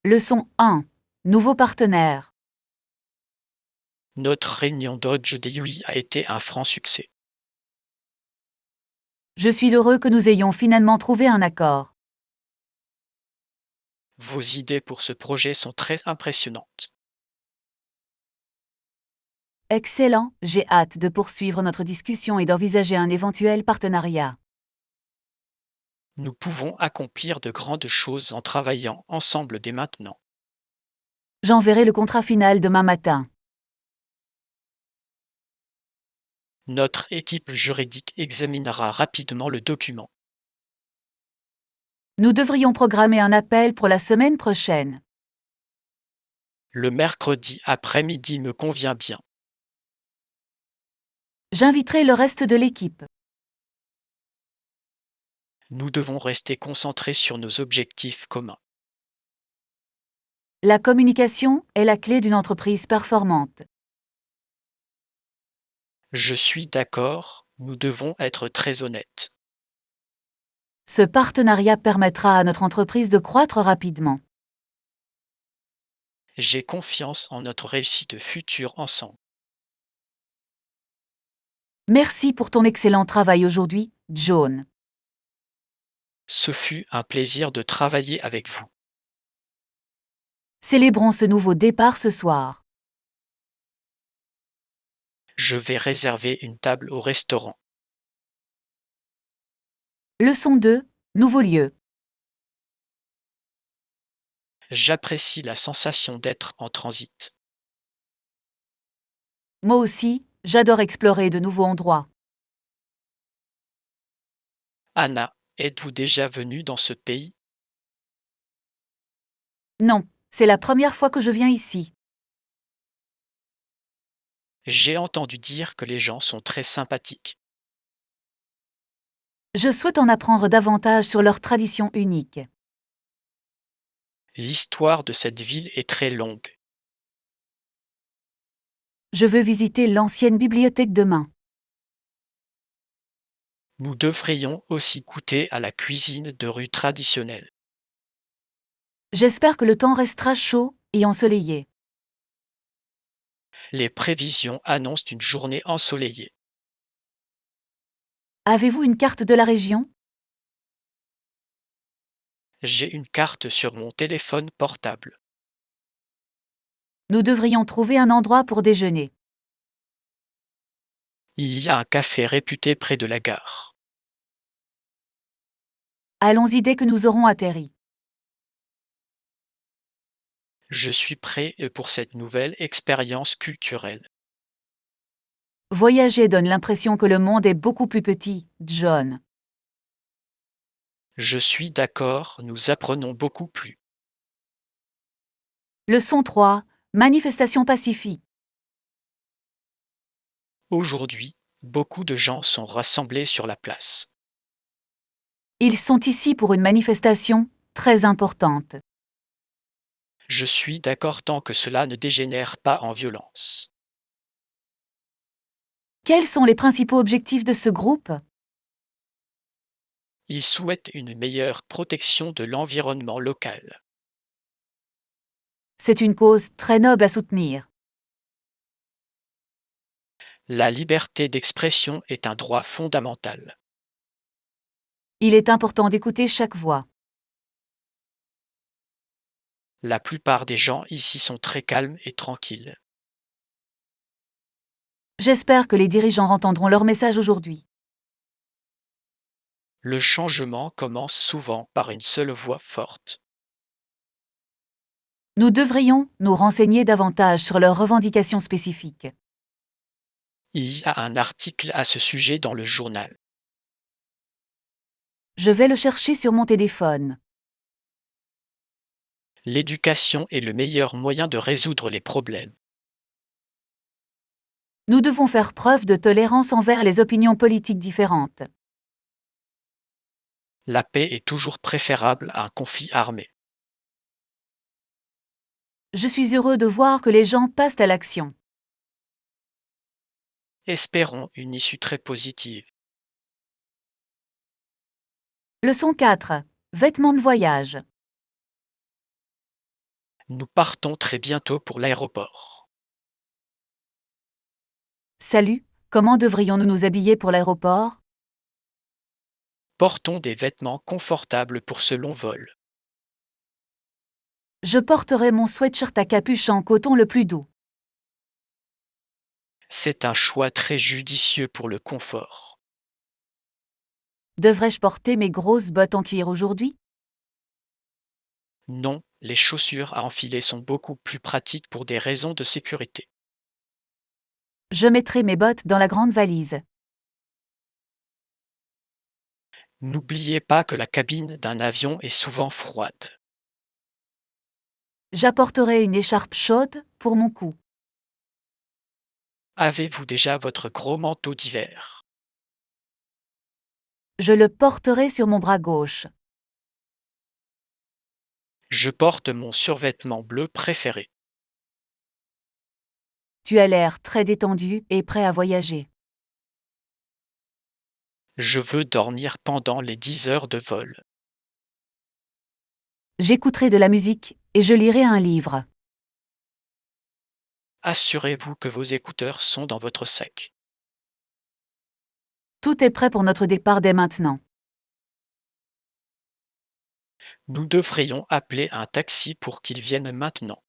Leçon 1. Nouveau partenaire. Notre réunion d'aujourd'hui a été un franc succès. Je suis heureux que nous ayons finalement trouvé un accord. Vos idées pour ce projet sont très impressionnantes. Excellent, j'ai hâte de poursuivre notre discussion et d'envisager un éventuel partenariat. Nous pouvons accomplir de grandes choses en travaillant ensemble dès maintenant. J'enverrai le contrat final demain matin. Notre équipe juridique examinera rapidement le document. Nous devrions programmer un appel pour la semaine prochaine. Le mercredi après-midi me convient bien. J'inviterai le reste de l'équipe. Nous devons rester concentrés sur nos objectifs communs. La communication est la clé d'une entreprise performante. Je suis d'accord, nous devons être très honnêtes. Ce partenariat permettra à notre entreprise de croître rapidement. J'ai confiance en notre réussite future ensemble. Merci pour ton excellent travail aujourd'hui, John. Ce fut un plaisir de travailler avec vous. Célébrons ce nouveau départ ce soir. Je vais réserver une table au restaurant. Leçon 2. Nouveau lieu. J'apprécie la sensation d'être en transit. Moi aussi, j'adore explorer de nouveaux endroits. Anna, êtes-vous déjà venue dans ce pays? Non, c'est la première fois que je viens ici. J'ai entendu dire que les gens sont très sympathiques. Je souhaite en apprendre davantage sur leurs traditions uniques. L'histoire de cette ville est très longue. Je veux visiter l'ancienne bibliothèque demain. Nous devrions aussi goûter à la cuisine de rue traditionnelle. J'espère que le temps restera chaud et ensoleillé. Les prévisions annoncent une journée ensoleillée. Avez-vous une carte de la région? J'ai une carte sur mon téléphone portable. Nous devrions trouver un endroit pour déjeuner. Il y a un café réputé près de la gare. Allons-y dès que nous aurons atterri. Je suis prêt pour cette nouvelle expérience culturelle. Voyager donne l'impression que le monde est beaucoup plus petit, John. Je suis d'accord, nous apprenons beaucoup plus. Leçon 3. Manifestation pacifique. Aujourd'hui, beaucoup de gens sont rassemblés sur la place. Ils sont ici pour une manifestation très importante. Je suis d'accord tant que cela ne dégénère pas en violence. Quels sont les principaux objectifs de ce groupe? Ils souhaitent une meilleure protection de l'environnement local. C'est une cause très noble à soutenir. La liberté d'expression est un droit fondamental. Il est important d'écouter chaque voix. La plupart des gens ici sont très calmes et tranquilles. J'espère que les dirigeants entendront leur message aujourd'hui. Le changement commence souvent par une seule voix forte. Nous devrions nous renseigner davantage sur leurs revendications spécifiques. Il y a un article à ce sujet dans le journal. Je vais le chercher sur mon téléphone. L'éducation est le meilleur moyen de résoudre les problèmes. Nous devons faire preuve de tolérance envers les opinions politiques différentes. La paix est toujours préférable à un conflit armé. Je suis heureux de voir que les gens passent à l'action. Espérons une issue très positive. Leçon 4. Vêtements de voyage. Nous partons très bientôt pour l'aéroport. Salut, comment devrions-nous nous habiller pour l'aéroport? Portons des vêtements confortables pour ce long vol. Je porterai mon sweatshirt à capuche en coton le plus doux. C'est un choix très judicieux pour le confort. Devrais-je porter mes grosses bottes en cuir aujourd'hui? Non, les chaussures à enfiler sont beaucoup plus pratiques pour des raisons de sécurité. Je mettrai mes bottes dans la grande valise. N'oubliez pas que la cabine d'un avion est souvent froide. J'apporterai une écharpe chaude pour mon cou. Avez-vous déjà votre gros manteau d'hiver? Je le porterai sur mon bras gauche. Je porte mon survêtement bleu préféré. Tu as l'air très détendu et prêt à voyager. Je veux dormir pendant les 10 heures de vol. J'écouterai de la musique et je lirai un livre. Assurez-vous que vos écouteurs sont dans votre sac. Tout est prêt pour notre départ dès maintenant. Nous devrions appeler un taxi pour qu'il vienne maintenant.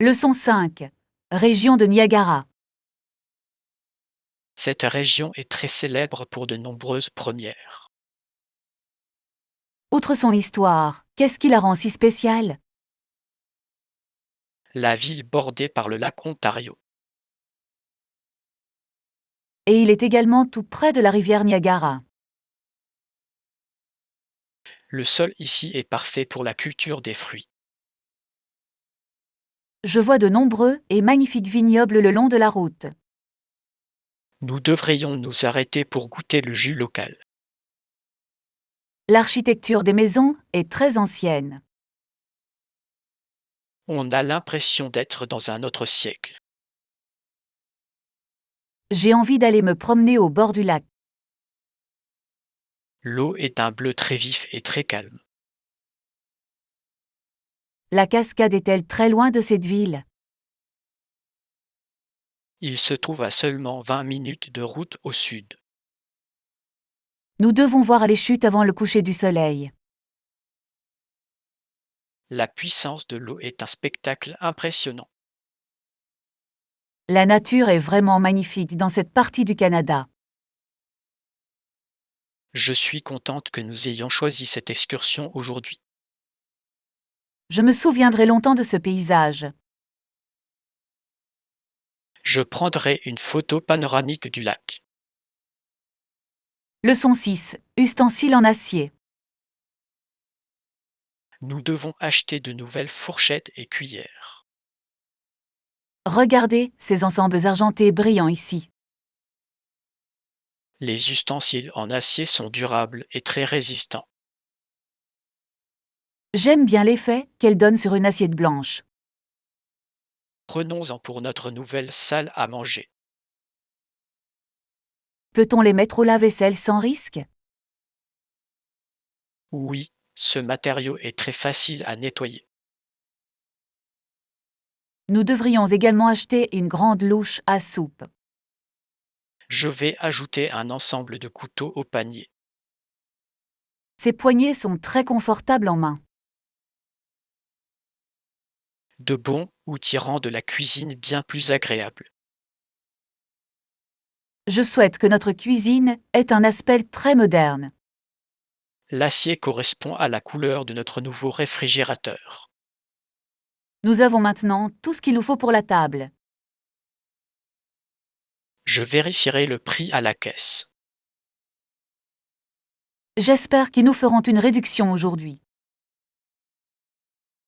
Leçon 5. Région de Niagara. Cette région est très célèbre pour de nombreuses premières. Outre son histoire, qu'est-ce qui la rend si spéciale? La ville bordée par le lac Ontario. Et il est également tout près de la rivière Niagara. Le sol ici est parfait pour la culture des fruits. Je vois de nombreux et magnifiques vignobles le long de la route. Nous devrions nous arrêter pour goûter le jus local. L'architecture des maisons est très ancienne. On a l'impression d'être dans un autre siècle. J'ai envie d'aller me promener au bord du lac. L'eau est d'un bleu très vif et très calme. La cascade est-elle très loin de cette ville? Il se trouve à seulement 20 minutes de route au sud. Nous devons voir les chutes avant le coucher du soleil. La puissance de l'eau est un spectacle impressionnant. La nature est vraiment magnifique dans cette partie du Canada. Je suis contente que nous ayons choisi cette excursion aujourd'hui. Je me souviendrai longtemps de ce paysage. Je prendrai une photo panoramique du lac. Leçon 6. Ustensiles en acier. Nous devons acheter de nouvelles fourchettes et cuillères. Regardez ces ensembles argentés brillants ici. Les ustensiles en acier sont durables et très résistants. J'aime bien l'effet qu'elle donne sur une assiette blanche. Prenons-en pour notre nouvelle salle à manger. Peut-on les mettre au lave-vaisselle sans risque? Oui, ce matériau est très facile à nettoyer. Nous devrions également acheter une grande louche à soupe. Je vais ajouter un ensemble de couteaux au panier. Ces poignées sont très confortables en main. De bons outils rendent la cuisine bien plus agréable. Je souhaite que notre cuisine ait un aspect très moderne. L'acier correspond à la couleur de notre nouveau réfrigérateur. Nous avons maintenant tout ce qu'il nous faut pour la table. Je vérifierai le prix à la caisse. J'espère qu'ils nous feront une réduction aujourd'hui.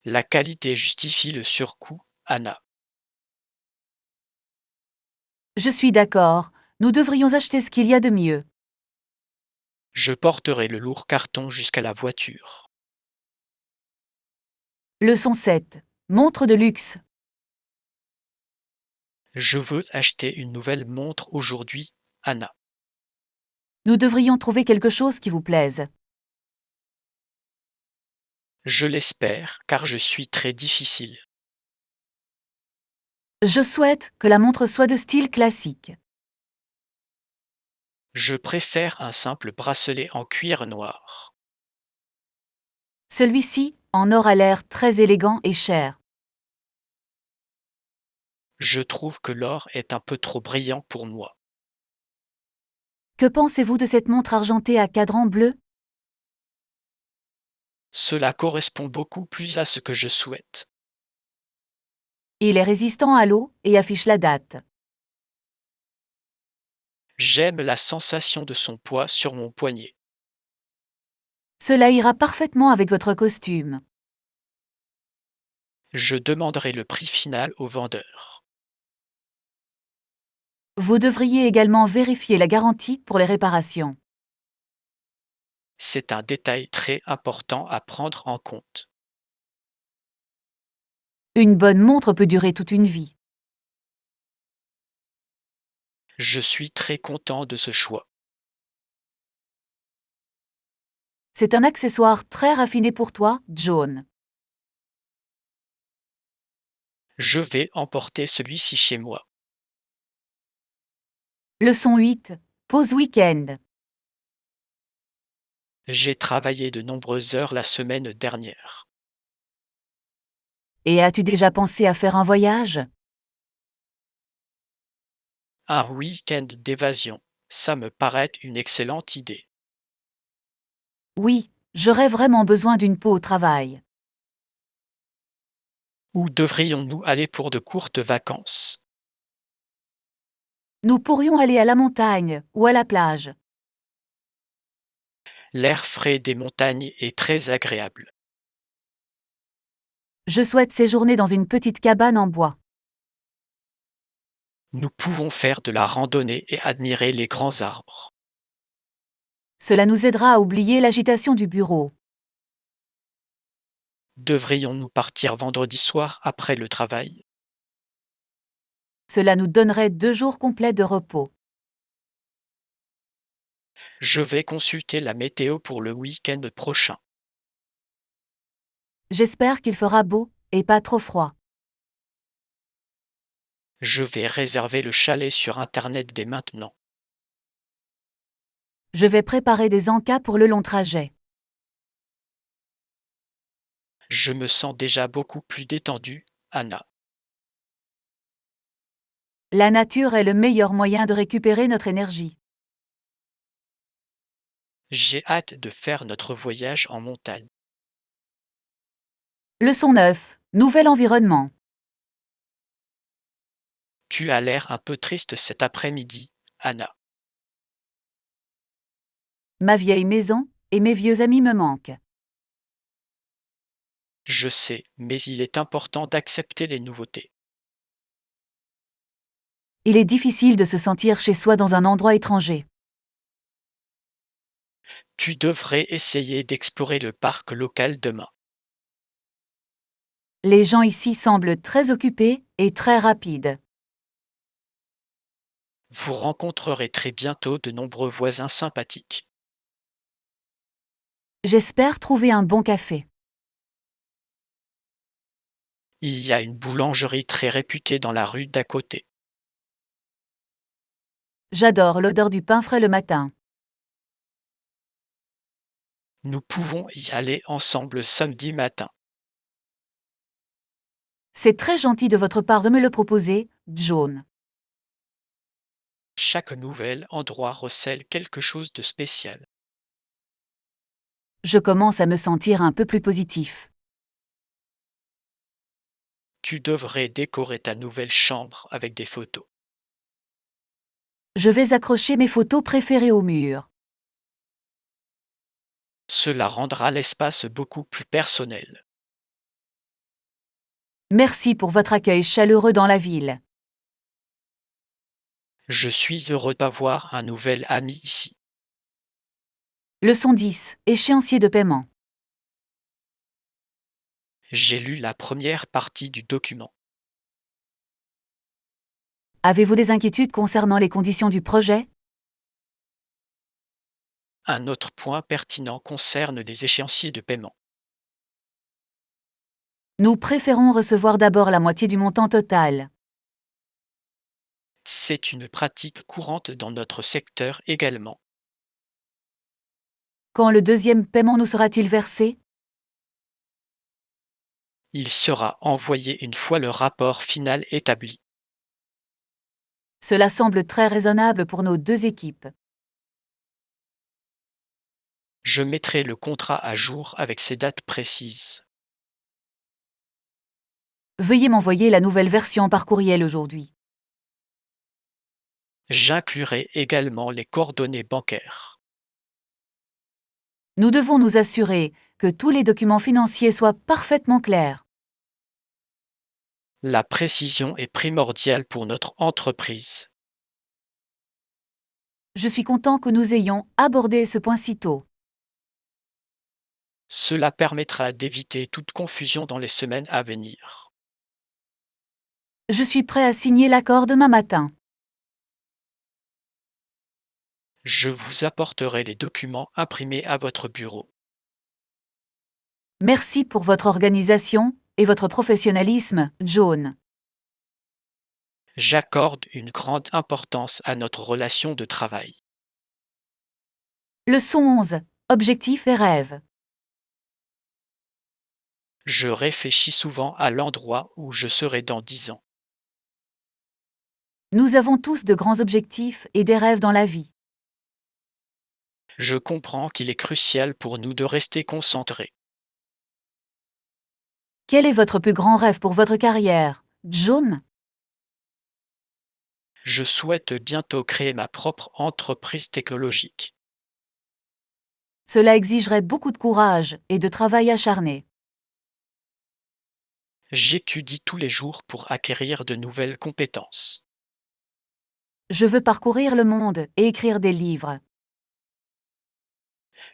La qualité justifie le surcoût, Anna. Je suis d'accord, nous devrions acheter ce qu'il y a de mieux. Je porterai le lourd carton jusqu'à la voiture. Leçon 7. Montre de luxe. Je veux acheter une nouvelle montre aujourd'hui, Anna. Nous devrions trouver quelque chose qui vous plaise. Je l'espère, car je suis très difficile. Je souhaite que la montre soit de style classique. Je préfère un simple bracelet en cuir noir. Celui-ci, en or, a l'air très élégant et cher. Je trouve que l'or est un peu trop brillant pour moi. Que pensez-vous de cette montre argentée à cadran bleu? Cela correspond beaucoup plus à ce que je souhaite. Il est résistant à l'eau et affiche la date. J'aime la sensation de son poids sur mon poignet. Cela ira parfaitement avec votre costume. Je demanderai le prix final au vendeur. Vous devriez également vérifier la garantie pour les réparations. C'est un détail très important à prendre en compte. Une bonne montre peut durer toute une vie. Je suis très content de ce choix. C'est un accessoire très raffiné pour toi, John. Je vais emporter celui-ci chez moi. Leçon 8. Pause week-end. J'ai travaillé de nombreuses heures la semaine dernière. Et as-tu déjà pensé à faire un voyage? Un week-end d'évasion, ça me paraît une excellente idée. Oui, j'aurais vraiment besoin d'une peau au travail. Où devrions-nous aller pour de courtes vacances? Nous pourrions aller à la montagne ou à la plage. L'air frais des montagnes est très agréable. Je souhaite séjourner dans une petite cabane en bois. Nous pouvons faire de la randonnée et admirer les grands arbres. Cela nous aidera à oublier l'agitation du bureau. Devrions-nous partir vendredi soir après le travail? Cela nous donnerait 2 jours complets de repos. Je vais consulter la météo pour le week-end prochain. J'espère qu'il fera beau et pas trop froid. Je vais réserver le chalet sur Internet dès maintenant. Je vais préparer des encas pour le long trajet. Je me sens déjà beaucoup plus détendu, Anna. La nature est le meilleur moyen de récupérer notre énergie. J'ai hâte de faire notre voyage en montagne. Leçon 9. Nouvel environnement. Tu as l'air un peu triste cet après-midi, Anna. Ma vieille maison et mes vieux amis me manquent. Je sais, mais il est important d'accepter les nouveautés. Il est difficile de se sentir chez soi dans un endroit étranger. Tu devrais essayer d'explorer le parc local demain. Les gens ici semblent très occupés et très rapides. Vous rencontrerez très bientôt de nombreux voisins sympathiques. J'espère trouver un bon café. Il y a une boulangerie très réputée dans la rue d'à côté. J'adore l'odeur du pain frais le matin. Nous pouvons y aller ensemble samedi matin. C'est très gentil de votre part de me le proposer, John. Chaque nouvel endroit recèle quelque chose de spécial. Je commence à me sentir un peu plus positif. Tu devrais décorer ta nouvelle chambre avec des photos. Je vais accrocher mes photos préférées au mur. Cela rendra l'espace beaucoup plus personnel. Merci pour votre accueil chaleureux dans la ville. Je suis heureux d'avoir un nouvel ami ici. Leçon 10. Échéancier de paiement. J'ai lu la première partie du document. Avez-vous des inquiétudes concernant les conditions du projet? Un autre point pertinent concerne les échéanciers de paiement. Nous préférons recevoir d'abord la moitié du montant total. C'est une pratique courante dans notre secteur également. Quand le deuxième paiement nous sera-t-il versé? Il sera envoyé une fois le rapport final établi. Cela semble très raisonnable pour nos deux équipes. Je mettrai le contrat à jour avec ces dates précises. Veuillez m'envoyer la nouvelle version par courriel aujourd'hui. J'inclurai également les coordonnées bancaires. Nous devons nous assurer que tous les documents financiers soient parfaitement clairs. La précision est primordiale pour notre entreprise. Je suis content que nous ayons abordé ce point si tôt. Cela permettra d'éviter toute confusion dans les semaines à venir. Je suis prêt à signer l'accord demain matin. Je vous apporterai les documents imprimés à votre bureau. Merci pour votre organisation et votre professionnalisme, John. J'accorde une grande importance à notre relation de travail. Leçon 11. Objectifs et rêves. Je réfléchis souvent à l'endroit où je serai dans 10 ans. Nous avons tous de grands objectifs et des rêves dans la vie. Je comprends qu'il est crucial pour nous de rester concentrés. Quel est votre plus grand rêve pour votre carrière, John? Je souhaite bientôt créer ma propre entreprise technologique. Cela exigerait beaucoup de courage et de travail acharné. J'étudie tous les jours pour acquérir de nouvelles compétences. Je veux parcourir le monde et écrire des livres.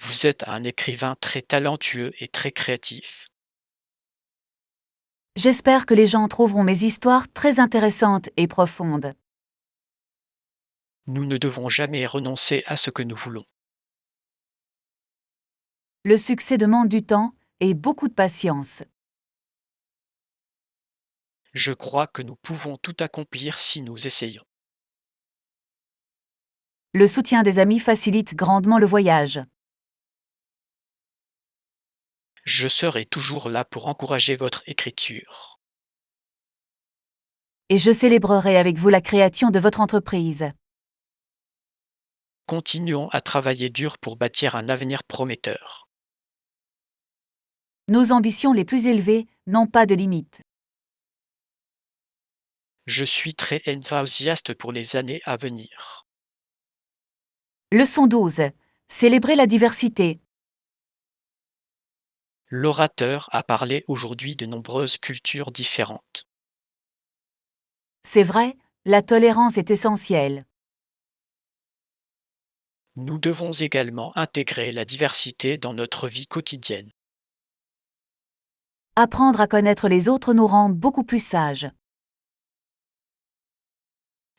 Vous êtes un écrivain très talentueux et très créatif. J'espère que les gens trouveront mes histoires très intéressantes et profondes. Nous ne devons jamais renoncer à ce que nous voulons. Le succès demande du temps et beaucoup de patience. Je crois que nous pouvons tout accomplir si nous essayons. Le soutien des amis facilite grandement le voyage. Je serai toujours là pour encourager votre écriture. Et je célébrerai avec vous la création de votre entreprise. Continuons à travailler dur pour bâtir un avenir prometteur. Nos ambitions les plus élevées n'ont pas de limite. Je suis très enthousiaste pour les années à venir. Leçon 12. Célébrer la diversité. L'orateur a parlé aujourd'hui de nombreuses cultures différentes. C'est vrai, la tolérance est essentielle. Nous devons également intégrer la diversité dans notre vie quotidienne. Apprendre à connaître les autres nous rend beaucoup plus sages.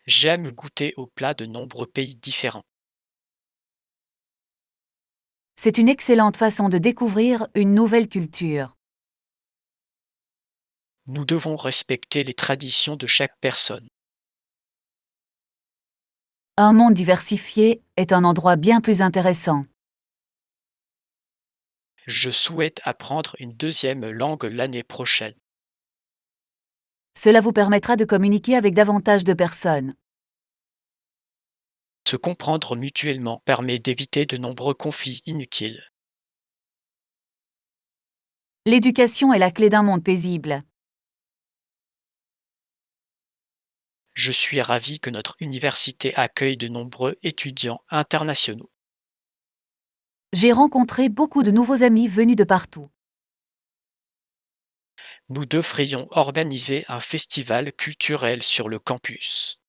J'aime goûter aux plats de nombreux pays différents. C'est une excellente façon de découvrir une nouvelle culture. Nous devons respecter les traditions de chaque personne. Un monde diversifié est un endroit bien plus intéressant. Je souhaite apprendre une deuxième langue l'année prochaine. Cela vous permettra de communiquer avec davantage de personnes. Se comprendre mutuellement permet d'éviter de nombreux conflits inutiles. L'éducation est la clé d'un monde paisible. Je suis ravi que notre université accueille de nombreux étudiants internationaux. J'ai rencontré beaucoup de nouveaux amis venus de partout. Nous devrions organiser un festival culturel sur le campus.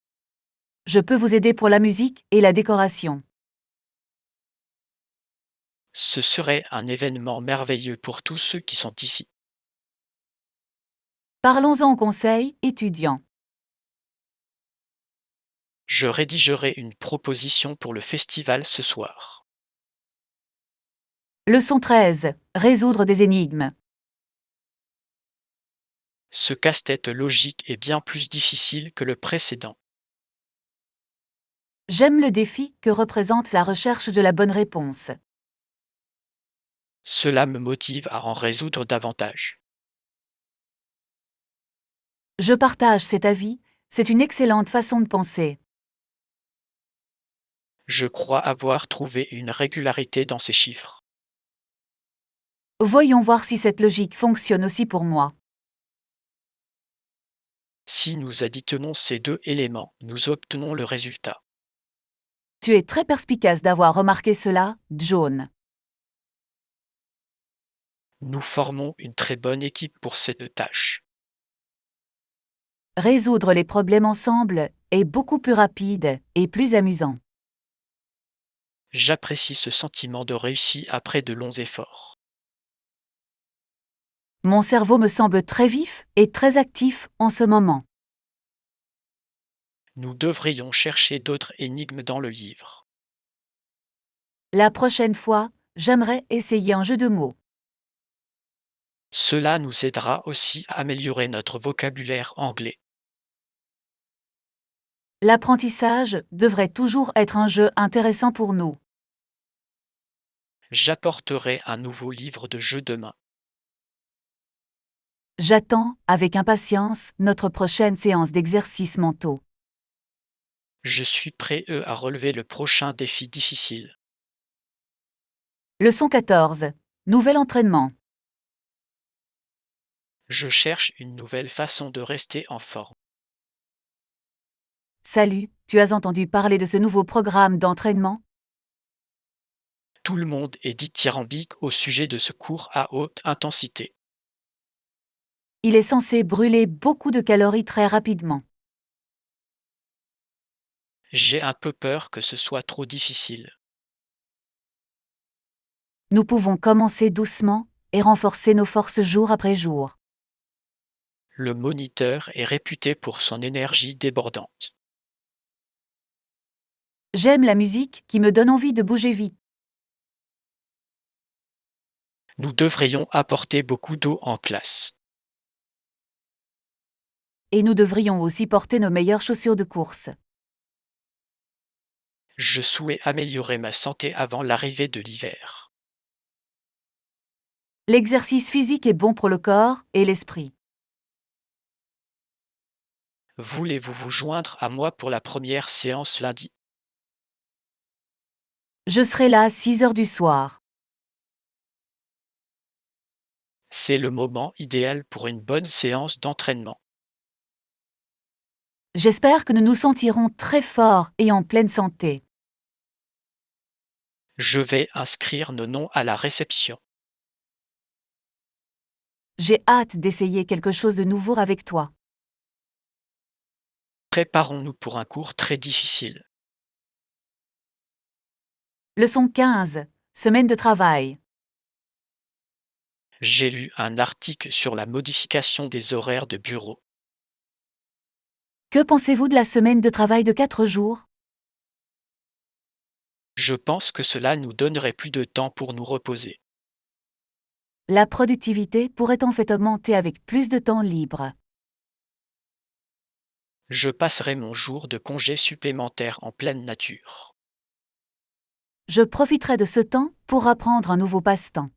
Je peux vous aider pour la musique et la décoration. Ce serait un événement merveilleux pour tous ceux qui sont ici. Parlons-en au conseil étudiant. Je rédigerai une proposition pour le festival ce soir. Leçon 13. Résoudre des énigmes. Ce casse-tête logique est bien plus difficile que le précédent. J'aime le défi que représente la recherche de la bonne réponse. Cela me motive à en résoudre davantage. Je partage cet avis, c'est une excellente façon de penser. Je crois avoir trouvé une régularité dans ces chiffres. Voyons voir si cette logique fonctionne aussi pour moi. Si nous additionnons ces deux éléments, nous obtenons le résultat. Tu es très perspicace d'avoir remarqué cela, John. Nous formons une très bonne équipe pour cette tâche. Résoudre les problèmes ensemble est beaucoup plus rapide et plus amusant. J'apprécie ce sentiment de réussite après de longs efforts. Mon cerveau me semble très vif et très actif en ce moment. Nous devrions chercher d'autres énigmes dans le livre. La prochaine fois, j'aimerais essayer un jeu de mots. Cela nous aidera aussi à améliorer notre vocabulaire anglais. L'apprentissage devrait toujours être un jeu intéressant pour nous. J'apporterai un nouveau livre de jeu demain. J'attends, avec impatience, notre prochaine séance d'exercices mentaux. Je suis prêt à relever le prochain défi difficile. Leçon 14. Nouvel entraînement. Je cherche une nouvelle façon de rester en forme. Salut, tu as entendu parler de ce nouveau programme d'entraînement? Tout le monde est dithyrambique au sujet de ce cours à haute intensité. Il est censé brûler beaucoup de calories très rapidement. J'ai un peu peur que ce soit trop difficile. Nous pouvons commencer doucement et renforcer nos forces jour après jour. Le moniteur est réputé pour son énergie débordante. J'aime la musique qui me donne envie de bouger vite. Nous devrions apporter beaucoup d'eau en classe. Et nous devrions aussi porter nos meilleures chaussures de course. Je souhaite améliorer ma santé avant l'arrivée de l'hiver. L'exercice physique est bon pour le corps et l'esprit. Voulez-vous vous joindre à moi pour la première séance lundi? Je serai là à 6 heures du soir. C'est le moment idéal pour une bonne séance d'entraînement. J'espère que nous nous sentirons très forts et en pleine santé. Je vais inscrire nos noms à la réception. J'ai hâte d'essayer quelque chose de nouveau avec toi. Préparons-nous pour un cours très difficile. Leçon 15. Semaine de travail. J'ai lu un article sur la modification des horaires de bureau. Que pensez-vous de la semaine de travail de 4 jours? Je pense que cela nous donnerait plus de temps pour nous reposer. La productivité pourrait en fait augmenter avec plus de temps libre. Je passerai mon jour de congé supplémentaire en pleine nature. Je profiterai de ce temps pour apprendre un nouveau passe-temps.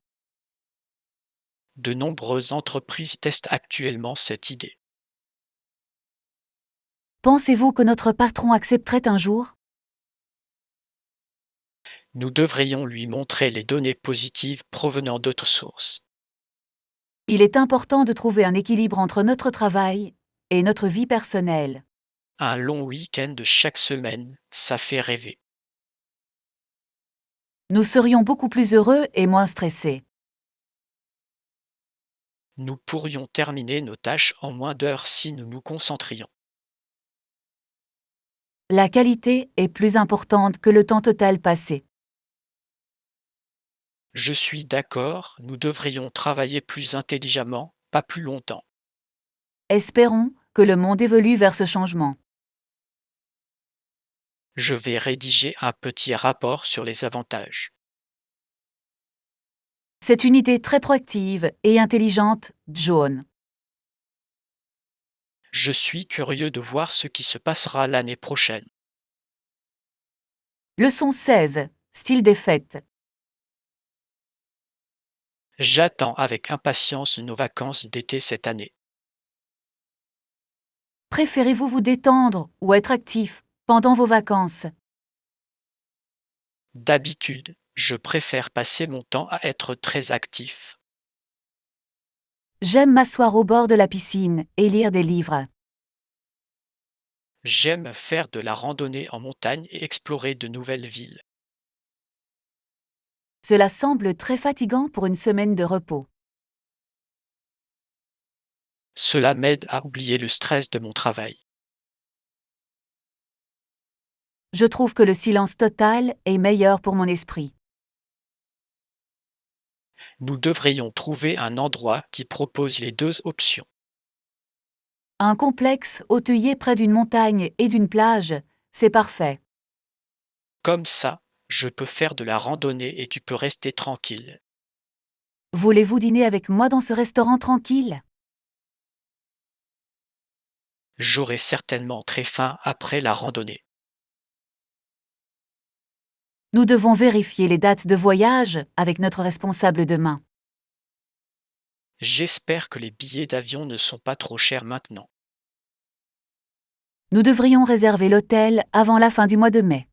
De nombreuses entreprises testent actuellement cette idée. Pensez-vous que notre patron accepterait un jour? Nous devrions lui montrer les données positives provenant d'autres sources. Il est important de trouver un équilibre entre notre travail et notre vie personnelle. Un long week-end de chaque semaine, ça fait rêver. Nous serions beaucoup plus heureux et moins stressés. Nous pourrions terminer nos tâches en moins d'heures si nous nous concentrions. La qualité est plus importante que le temps total passé. Je suis d'accord, nous devrions travailler plus intelligemment, pas plus longtemps. Espérons que le monde évolue vers ce changement. Je vais rédiger un petit rapport sur les avantages. C'est une idée très proactive et intelligente, John. Je suis curieux de voir ce qui se passera l'année prochaine. Leçon 16. Style des fêtes. J'attends avec impatience nos vacances d'été cette année. Préférez-vous vous détendre ou être actif pendant vos vacances? D'habitude, je préfère passer mon temps à être très actif. J'aime m'asseoir au bord de la piscine et lire des livres. J'aime faire de la randonnée en montagne et explorer de nouvelles villes. Cela semble très fatigant pour une semaine de repos. Cela m'aide à oublier le stress de mon travail. Je trouve que le silence total est meilleur pour mon esprit. Nous devrions trouver un endroit qui propose les deux options. Un complexe hôtelier près d'une montagne et d'une plage, c'est parfait. Comme ça, je peux faire de la randonnée et tu peux rester tranquille. Voulez-vous dîner avec moi dans ce restaurant tranquille? J'aurai certainement très faim après la randonnée. Nous devons vérifier les dates de voyage avec notre responsable demain. J'espère que les billets d'avion ne sont pas trop chers maintenant. Nous devrions réserver l'hôtel avant la fin du mois de mai.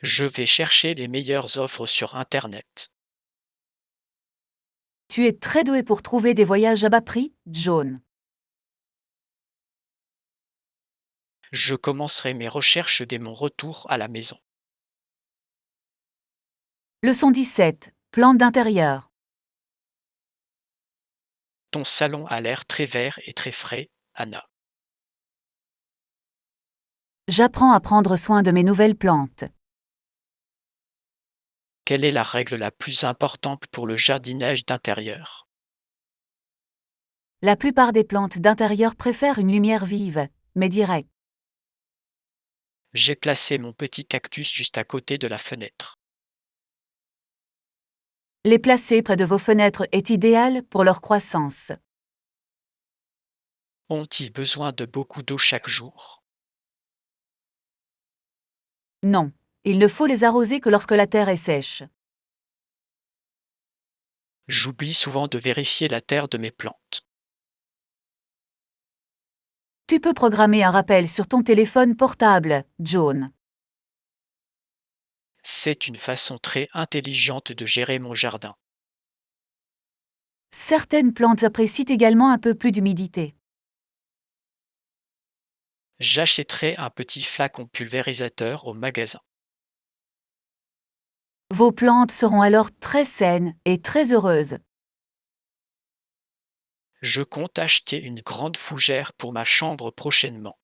Je vais chercher les meilleures offres sur Internet. Tu es très doué pour trouver des voyages à bas prix, John. Je commencerai mes recherches dès mon retour à la maison. Leçon 17. Plantes d'intérieur. Ton salon a l'air très vert et très frais, Anna. J'apprends à prendre soin de mes nouvelles plantes. Quelle est la règle la plus importante pour le jardinage d'intérieur? La plupart des plantes d'intérieur préfèrent une lumière vive, mais directe. J'ai placé mon petit cactus juste à côté de la fenêtre. Les placer près de vos fenêtres est idéal pour leur croissance. Ont-ils besoin de beaucoup d'eau chaque jour? Non, il ne faut les arroser que lorsque la terre est sèche. J'oublie souvent de vérifier la terre de mes plantes. Tu peux programmer un rappel sur ton téléphone portable, John. C'est une façon très intelligente de gérer mon jardin. Certaines plantes apprécient également un peu plus d'humidité. J'achèterai un petit flacon pulvérisateur au magasin. Vos plantes seront alors très saines et très heureuses. Je compte acheter une grande fougère pour ma chambre prochainement.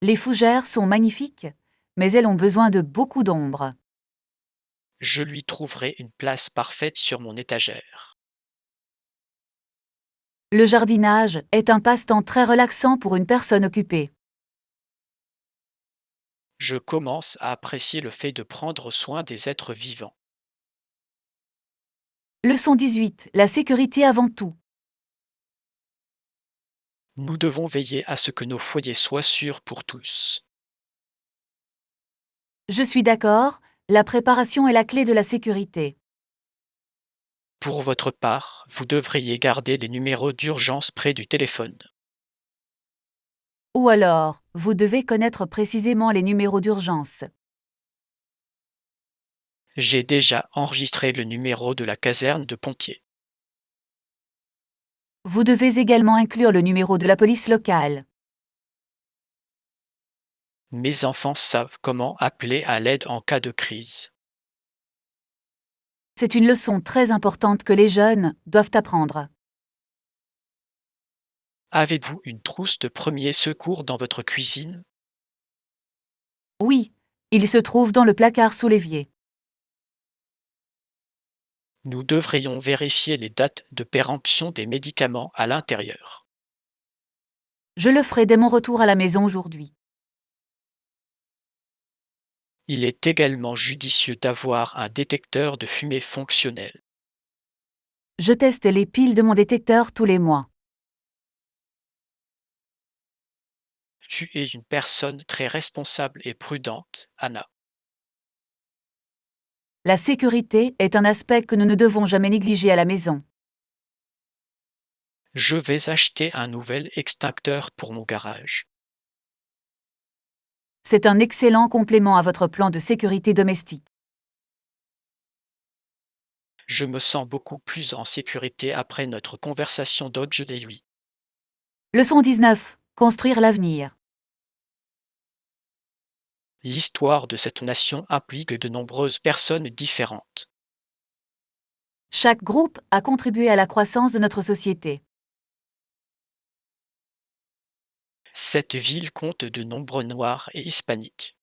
Les fougères sont magnifiques, mais elles ont besoin de beaucoup d'ombre. Je lui trouverai une place parfaite sur mon étagère. Le jardinage est un passe-temps très relaxant pour une personne occupée. Je commence à apprécier le fait de prendre soin des êtres vivants. Leçon 18. La sécurité avant tout. Nous devons veiller à ce que nos foyers soient sûrs pour tous. Je suis d'accord, la préparation est la clé de la sécurité. Pour votre part, vous devriez garder les numéros d'urgence près du téléphone. Ou alors, vous devez connaître précisément les numéros d'urgence. J'ai déjà enregistré le numéro de la caserne de pompiers. Vous devez également inclure le numéro de la police locale. Mes enfants savent comment appeler à l'aide en cas de crise. C'est une leçon très importante que les jeunes doivent apprendre. Avez-vous une trousse de premiers secours dans votre cuisine? Oui, il se trouve dans le placard sous l'évier. Nous devrions vérifier les dates de péremption des médicaments à l'intérieur. Je le ferai dès mon retour à la maison aujourd'hui. Il est également judicieux d'avoir un détecteur de fumée fonctionnel. Je teste les piles de mon détecteur tous les mois. Tu es une personne très responsable et prudente, Anna. La sécurité est un aspect que nous ne devons jamais négliger à la maison. Je vais acheter un nouvel extincteur pour mon garage. C'est un excellent complément à votre plan de sécurité domestique. Je me sens beaucoup plus en sécurité après notre conversation d'aujourd'hui. Leçon 19. Construire l'avenir. L'histoire de cette nation implique de nombreuses personnes différentes. Chaque groupe a contribué à la croissance de notre société. Cette ville compte de nombreux Noirs et Hispaniques.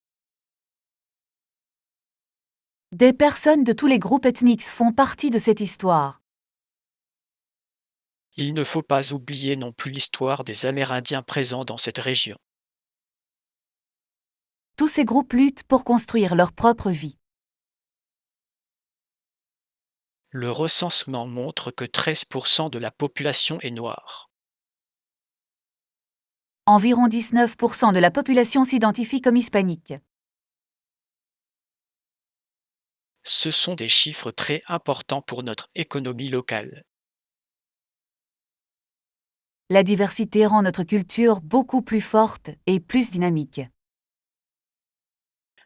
Des personnes de tous les groupes ethniques font partie de cette histoire. Il ne faut pas oublier non plus l'histoire des Amérindiens présents dans cette région. Tous ces groupes luttent pour construire leur propre vie. Le recensement montre que 13% de la population est noire. Environ 19% de la population s'identifie comme hispanique. Ce sont des chiffres très importants pour notre économie locale. La diversité rend notre culture beaucoup plus forte et plus dynamique.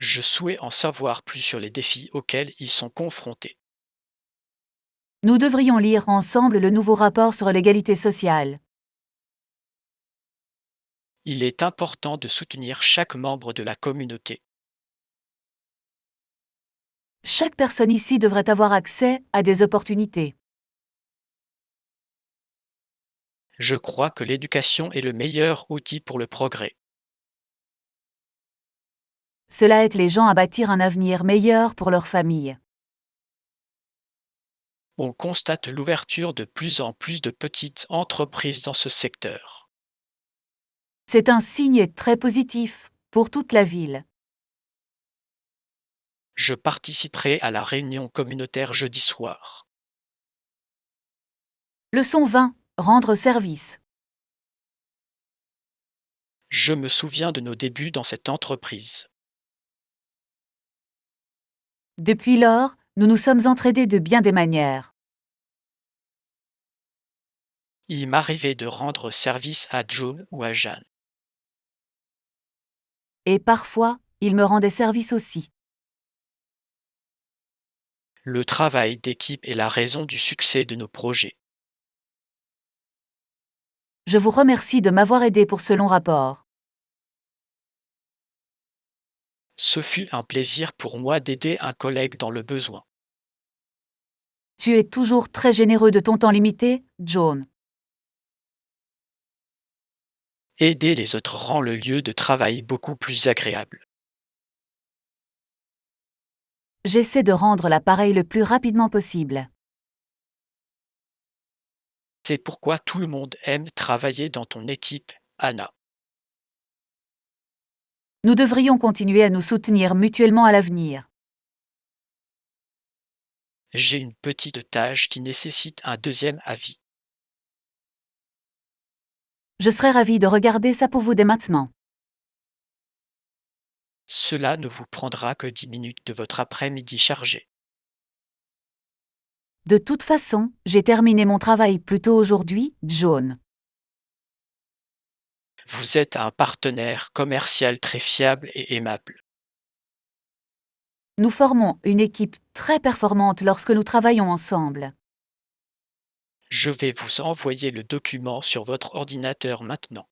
Je souhaite en savoir plus sur les défis auxquels ils sont confrontés. Nous devrions lire ensemble le nouveau rapport sur l'égalité sociale. Il est important de soutenir chaque membre de la communauté. Chaque personne ici devrait avoir accès à des opportunités. Je crois que l'éducation est le meilleur outil pour le progrès. Cela aide les gens à bâtir un avenir meilleur pour leur famille. On constate l'ouverture de plus en plus de petites entreprises dans ce secteur. C'est un signe très positif pour toute la ville. Je participerai à la réunion communautaire jeudi soir. Leçon 20. Rendre service. Je me souviens de nos débuts dans cette entreprise. Depuis lors, nous nous sommes entraidés de bien des manières. Il m'arrivait de rendre service à John ou à Jeanne. Et parfois, il me rendait service aussi. Le travail d'équipe est la raison du succès de nos projets. Je vous remercie de m'avoir aidé pour ce long rapport. Ce fut un plaisir pour moi d'aider un collègue dans le besoin. Tu es toujours très généreux de ton temps limité, John. Aider les autres rend le lieu de travail beaucoup plus agréable. J'essaie de rendre l'appareil le plus rapidement possible. C'est pourquoi tout le monde aime travailler dans ton équipe, Anna. Nous devrions continuer à nous soutenir mutuellement à l'avenir. J'ai une petite tâche qui nécessite un deuxième avis. Je serais ravie de regarder ça pour vous dès maintenant. Cela ne vous prendra que 10 minutes de votre après-midi chargé. De toute façon, j'ai terminé mon travail plus tôt aujourd'hui, John. Vous êtes un partenaire commercial très fiable et aimable. Nous formons une équipe très performante lorsque nous travaillons ensemble. Je vais vous envoyer le document sur votre ordinateur maintenant.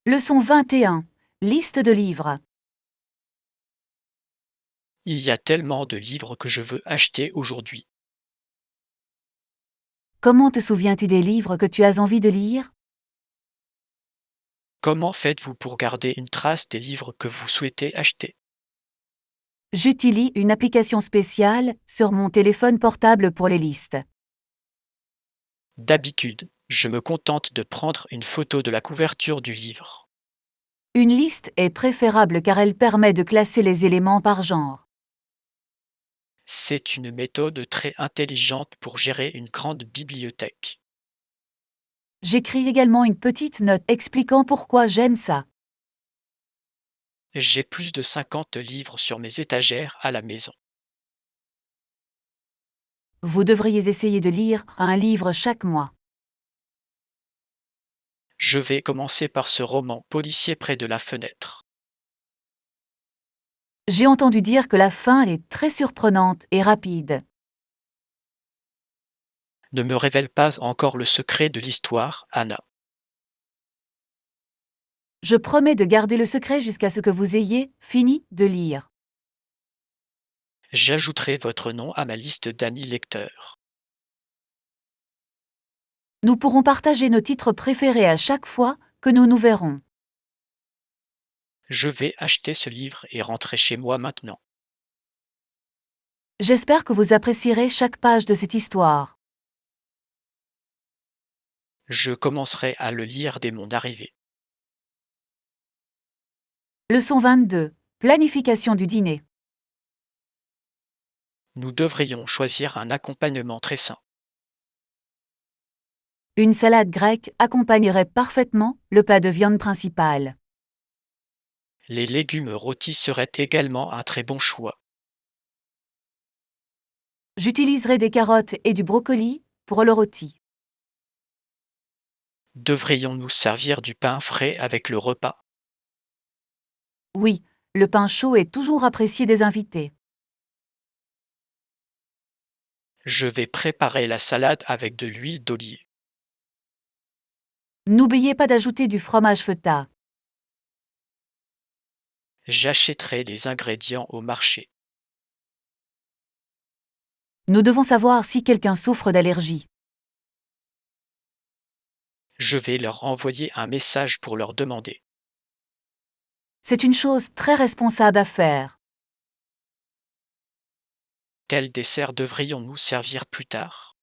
Leçon 21. Liste de livres. Il y a tellement de livres que je veux acheter aujourd'hui. Comment te souviens-tu des livres que tu as envie de lire? Comment faites-vous pour garder une trace des livres que vous souhaitez acheter? J'utilise une application spéciale sur mon téléphone portable pour les listes. D'habitude, je me contente de prendre une photo de la couverture du livre. Une liste est préférable car elle permet de classer les éléments par genre. C'est une méthode très intelligente pour gérer une grande bibliothèque. J'écris également une petite note expliquant pourquoi j'aime ça. J'ai plus de 50 livres sur mes étagères à la maison. Vous devriez essayer de lire un livre chaque mois. Je vais commencer par ce roman policier près de la fenêtre. J'ai entendu dire que la fin est très surprenante et rapide. Ne me révèle pas encore le secret de l'histoire, Anna. Je promets de garder le secret jusqu'à ce que vous ayez fini de lire. J'ajouterai votre nom à ma liste d'amis lecteurs. Nous pourrons partager nos titres préférés à chaque fois que nous nous verrons. Je vais acheter ce livre et rentrer chez moi maintenant. J'espère que vous apprécierez chaque page de cette histoire. Je commencerai à le lire dès mon arrivée. Leçon 22. Planification du dîner. Nous devrions choisir un accompagnement très sain. Une salade grecque accompagnerait parfaitement le plat de viande principal. Les légumes rôtis seraient également un très bon choix. J'utiliserai des carottes et du brocoli pour le rôti. Devrions-nous servir du pain frais avec le repas? Oui, le pain chaud est toujours apprécié des invités. Je vais préparer la salade avec de l'huile d'olive. N'oubliez pas d'ajouter du fromage feta. J'achèterai les ingrédients au marché. Nous devons savoir si quelqu'un souffre d'allergie. Je vais leur envoyer un message pour leur demander. C'est une chose très responsable à faire. Quel dessert devrions-nous servir plus tard?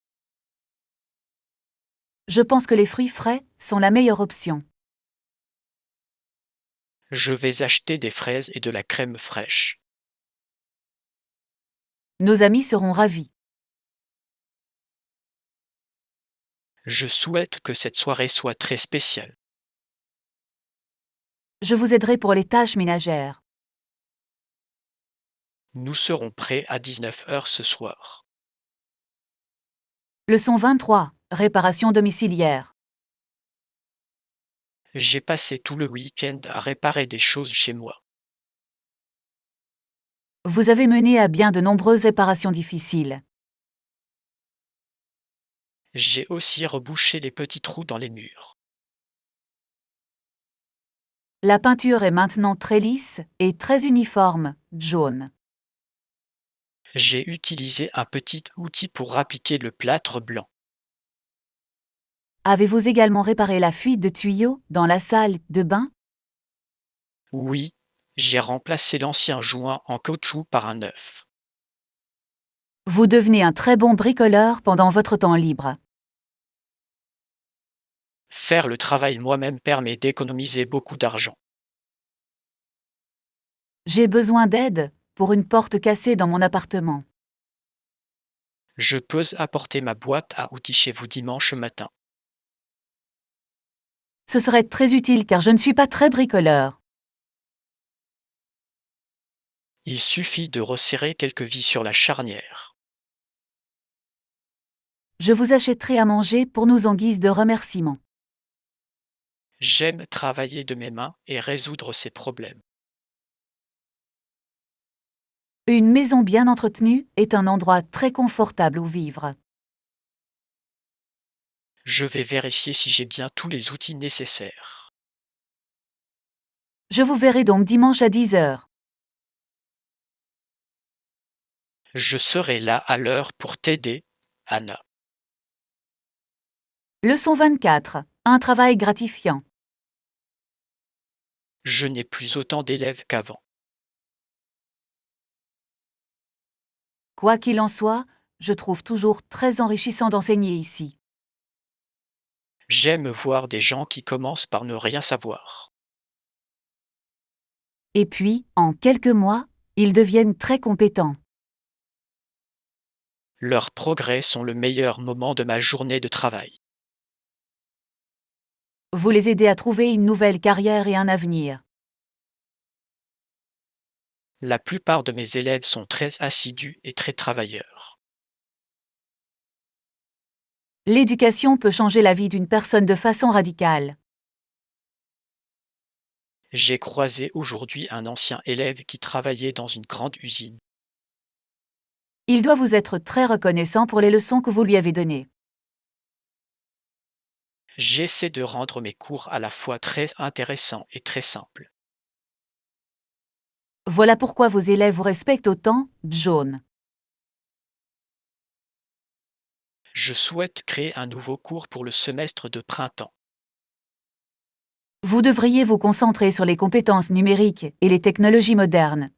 Je pense que les fruits frais sont la meilleure option. Je vais acheter des fraises et de la crème fraîche. Nos amis seront ravis. Je souhaite que cette soirée soit très spéciale. Je vous aiderai pour les tâches ménagères. Nous serons prêts à 19 heures ce soir. Leçon 23. Réparation domiciliaire. J'ai passé tout le week-end à réparer des choses chez moi. Vous avez mené à bien de nombreuses réparations difficiles. J'ai aussi rebouché les petits trous dans les murs. La peinture est maintenant très lisse et très uniforme, jaune. J'ai utilisé un petit outil pour appliquer le plâtre blanc. Avez-vous également réparé la fuite de tuyaux dans la salle de bain? Oui, j'ai remplacé l'ancien joint en caoutchouc par un neuf. Vous devenez un très bon bricoleur pendant votre temps libre. Faire le travail moi-même permet d'économiser beaucoup d'argent. J'ai besoin d'aide pour une porte cassée dans mon appartement. Je peux apporter ma boîte à outils chez vous dimanche matin. Ce serait très utile car je ne suis pas très bricoleur. Il suffit de resserrer quelques vis sur la charnière. Je vous achèterai à manger pour nous en guise de remerciement. J'aime travailler de mes mains et résoudre ces problèmes. Une maison bien entretenue est un endroit très confortable où vivre. Je vais vérifier si j'ai bien tous les outils nécessaires. Je vous verrai donc dimanche à 10 heures. Je serai là à l'heure pour t'aider, Anna. Leçon 24. Un travail gratifiant. Je n'ai plus autant d'élèves qu'avant. Quoi qu'il en soit, je trouve toujours très enrichissant d'enseigner ici. J'aime voir des gens qui commencent par ne rien savoir. Et puis, en quelques mois, ils deviennent très compétents. Leurs progrès sont le meilleur moment de ma journée de travail. Vous les aidez à trouver une nouvelle carrière et un avenir. La plupart de mes élèves sont très assidus et très travailleurs. L'éducation peut changer la vie d'une personne de façon radicale. J'ai croisé aujourd'hui un ancien élève qui travaillait dans une grande usine. Il doit vous être très reconnaissant pour les leçons que vous lui avez données. J'essaie de rendre mes cours à la fois très intéressants et très simples. Voilà pourquoi vos élèves vous respectent autant, John. Je souhaite créer un nouveau cours pour le semestre de printemps. Vous devriez vous concentrer sur les compétences numériques et les technologies modernes.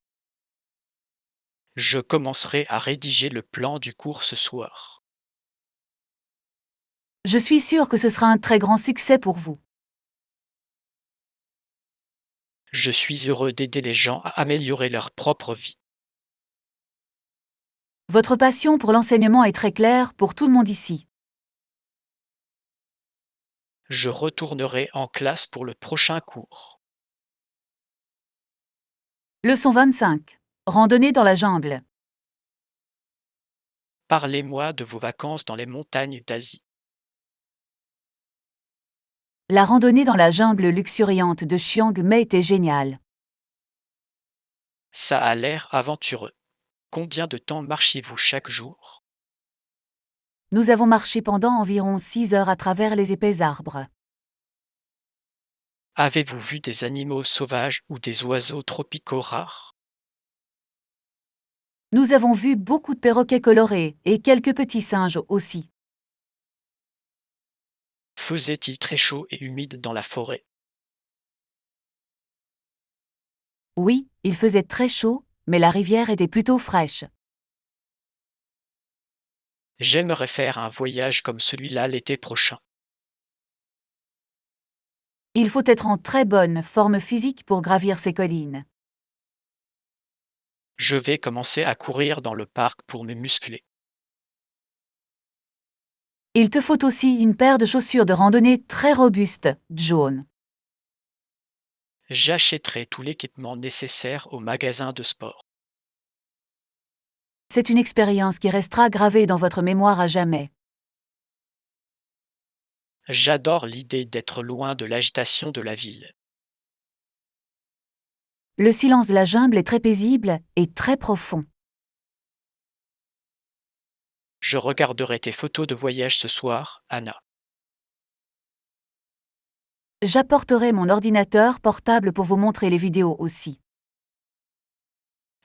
Je commencerai à rédiger le plan du cours ce soir. Je suis sûre que ce sera un très grand succès pour vous. Je suis heureux d'aider les gens à améliorer leur propre vie. Votre passion pour l'enseignement est très claire pour tout le monde ici. Je retournerai en classe pour le prochain cours. Leçon 25. Randonnée dans la jungle. Parlez-moi de vos vacances dans les montagnes d'Asie. La randonnée dans la jungle luxuriante de Chiang Mai était géniale. Ça a l'air aventureux. Combien de temps marchez-vous chaque jour? Nous avons marché pendant environ 6 heures à travers les épais arbres. Avez-vous vu des animaux sauvages ou des oiseaux tropicaux rares? Nous avons vu beaucoup de perroquets colorés et quelques petits singes aussi. Faisait-il très chaud et humide dans la forêt? Oui, il faisait très chaud, mais la rivière était plutôt fraîche. J'aimerais faire un voyage comme celui-là l'été prochain. Il faut être en très bonne forme physique pour gravir ces collines. Je vais commencer à courir dans le parc pour me muscler. Il te faut aussi une paire de chaussures de randonnée très robuste, John. J'achèterai tout l'équipement nécessaire au magasin de sport. C'est une expérience qui restera gravée dans votre mémoire à jamais. J'adore l'idée d'être loin de l'agitation de la ville. Le silence de la jungle est très paisible et très profond. Je regarderai tes photos de voyage ce soir, Anna. J'apporterai mon ordinateur portable pour vous montrer les vidéos aussi.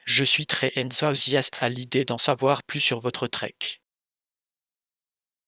Je suis très enthousiaste à l'idée d'en savoir plus sur votre trek.